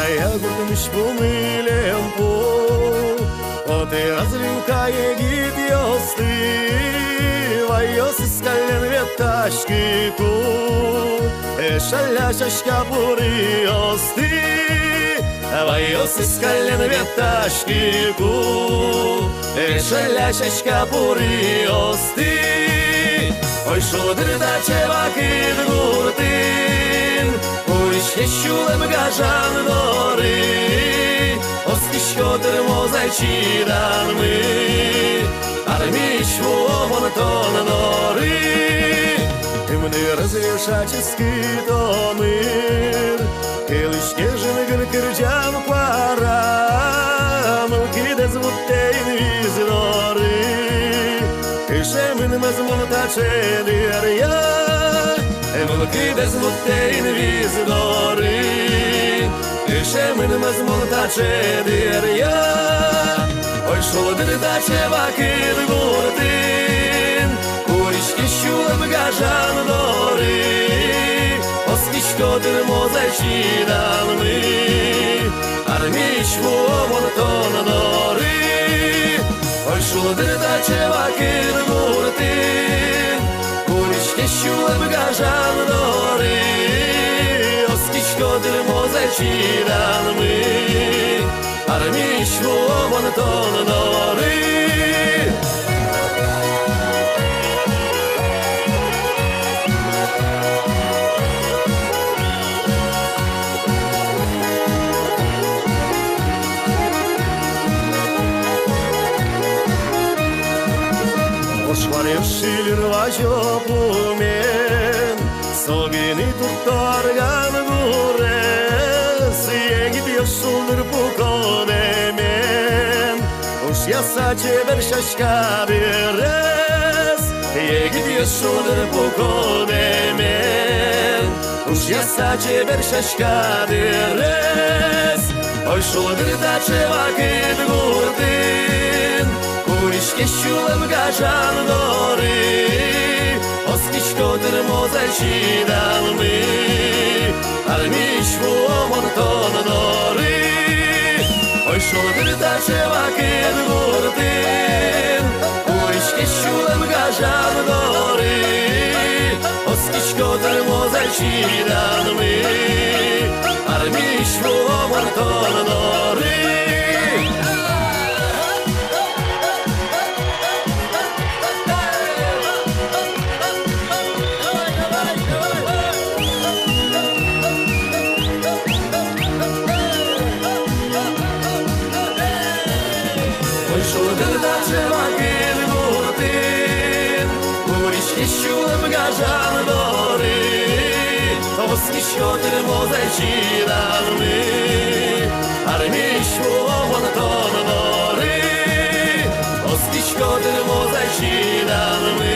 Я гуртомиш помилем по Оте разлюка егит йосты Вайос искален веташки ку Эшаля шашка пури йосты Вайос искален веташки ку Эшаля шашка пури йосты Ой шодыр да чевакит гуртин Yeşulem gajan dori Oskiş yodur mozayçidan mı Armiş bu monton dori Имны разрешательский домыр Келышке жынгыр кырджам пара Мылки да звуттейн виздоры Ишемын мазмун тачедыр я Мылки да звуттейн виздоры Ишемын мазмун тачедыр я Ой шолдыр да чевакит гуртин Куришки şulem gajan dori Oskiş yodur mozayçidan mı Armiş bu monton dori Oy şuldır da çevakit gurtin Kurişke şulem gajan dori Oskiş yodur mozayçidan mı Armiş bu monton dori Шваревшилер важопумен Согини туттарган гурес Егит яшулдыр пукодемен Уж яса чебер шашка берес Егит яшулдыр пукодемен Уж яса чебер шашка берес Ой шулдыр да чевакит гуртин Kurişke şulem gajan dori Oskiş yodur mozayçidan mı Armiş bu monton dori Oy şoldur da çevakit gurtin Kurişke şulem gajan dori Oskiş yodur mozayçidan mı Armiş bu monton dori Şulem gajan dori Oskiş yodur mozayçidan mı Armiş bu monton dori Oskiş yodur mozayçidan mı